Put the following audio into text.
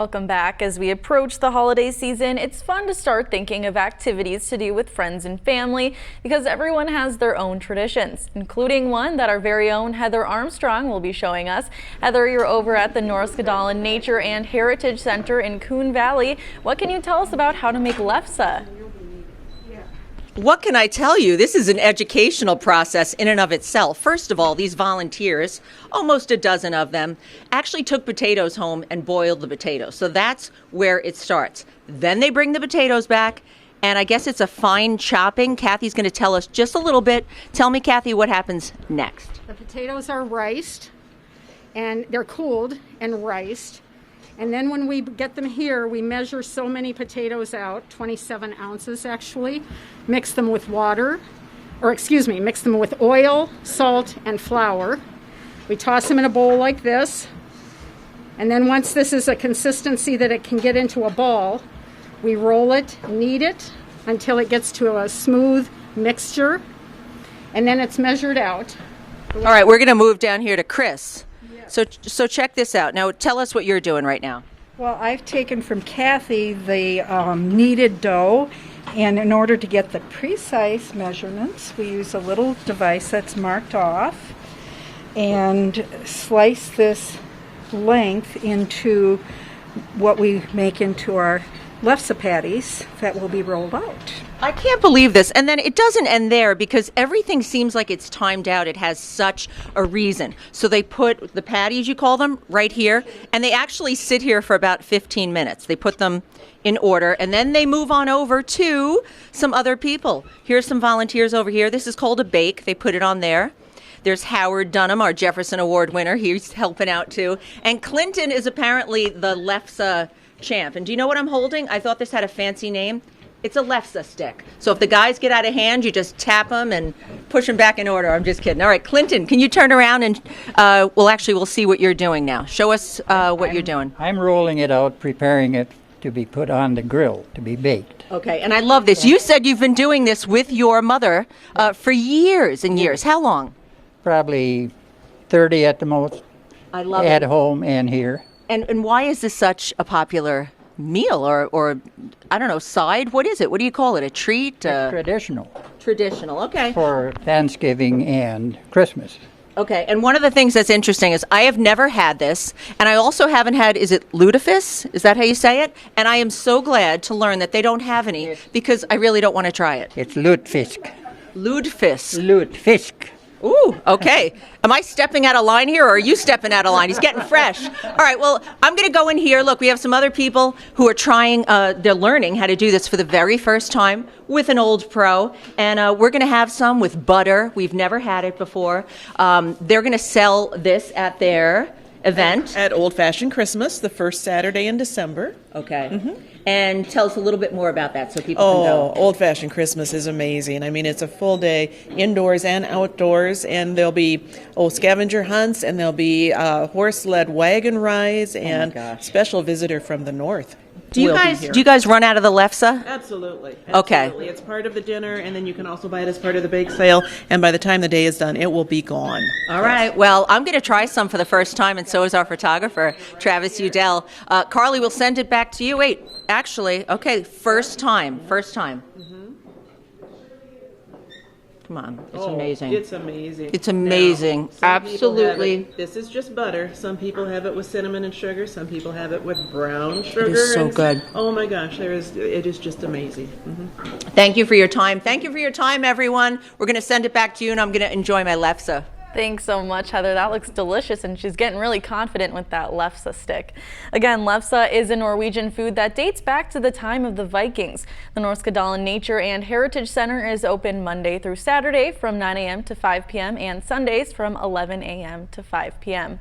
Welcome back. As we approach the holiday season, it's fun to start thinking of activities to do with friends and family because everyone has their own traditions, including one that our very own Heather Armstrong will be showing us. Heather, you're over at the Norskedalen Nature and Heritage Center in Coon Valley. What can you tell us about how to make lefse? What can I tell you? This is an educational process in and of itself. First of all, these volunteers, almost a dozen of them, actually took potatoes home and boiled the potatoes. So that's where it starts. Then they bring the potatoes back, and I guess it's a fine chopping. Kathy's going to tell us just a little bit. Tell me, Kathy, what happens next? The potatoes are riced, and they're cooled and riced. And then when we get them here, we measure so many potatoes out, 27 ounces actually, mix them with mix them with oil, salt, and flour. We toss them in a bowl like this. And then once this is a consistency that it can get into a ball, we roll it, knead it until it gets to a smooth mixture. And then it's measured out. All right, we're going to move down here to Chris. So check this out. Now tell us what you're doing right now. Well, I've taken from Kathy the kneaded dough, and in order to get the precise measurements, we use a little device that's marked off and slice this length into what we make into our lefse patties that will be rolled out. I can't believe this. And then it doesn't end there because everything seems like it's timed out. It has such a reason. So they put the patties, you call them, right here, and they actually sit here for about 15 minutes. They put them in order, and then they move on over to some other people. Here's some volunteers over here. This is called a bake. They put it on there. There's Howard Dunham, our Jefferson Award winner. He's helping out too. And Clinton is apparently the lefse champ. And do you know what I'm holding? I thought this had a fancy name. It's a lefse stick. So if the guys get out of hand, you just tap them and push them back in order. I'm just kidding. All right, Clinton, can you turn around and we'll see what you're doing now. Show us what you're doing. I'm rolling it out, preparing it to be put on the grill to be baked. Okay, and I love this. You said you've been doing this with your mother for years and years. How long? Probably 30 at the most. I love at it. home and here. And why is this such a popular meal or I don't know, side? What is it? What do you call it? A treat? It's traditional. Traditional, okay. For Thanksgiving and Christmas. Okay, and one of the things that's interesting is I have never had this, and I also haven't had, is it lutefisk? Is that how you say it? And I am so glad to learn that they don't have any because I really don't want to try it. It's lutefisk. Lutefisk. Lutefisk. Ooh, okay. Am I stepping out of line here, or are you stepping out of line? He's getting fresh. All right, well, I'm going to go in here. Look, we have some other people who are trying, they're learning how to do this for the very first time with an old pro, and we're going to have some with butter. We've never had it before. They're going to sell this at their event. At Old Fashioned Christmas, the first Saturday in December. Okay. Mm-hmm. And tell us a little bit more about that so people can go. Old Fashioned Christmas is amazing. I mean, it's a full day indoors and outdoors, and there'll be scavenger hunts, and there'll be horse-led wagon rides, and special visitor from the north. Do you guys run out of the lefse? Absolutely. Okay. Absolutely. It's part of the dinner, and then you can also buy it as part of the bake sale, and by the time the day is done, it will be gone. All right. Well, I'm going to try some for the first time, and so is our photographer, Travis Udell. Carly, we'll send it back to you. Wait, actually, okay, first time. Mm-hmm. Come on, it's amazing. It's amazing. It's amazing. Now, absolutely. This is just butter. Some people have it with cinnamon and sugar. Some people have it with brown sugar. It is so good. Oh my gosh, it is just amazing. Mm-hmm. Thank you for your time. Thank you for your time, everyone. We're going to send it back to you, and I'm going to enjoy my lefse. Thanks so much, Heather. That looks delicious, and she's getting really confident with that lefse stick. Again, lefse is a Norwegian food that dates back to the time of the Vikings. The Norskedalen Nature and Heritage Center is open Monday through Saturday from 9 a.m. to 5 p.m. and Sundays from 11 a.m. to 5 p.m.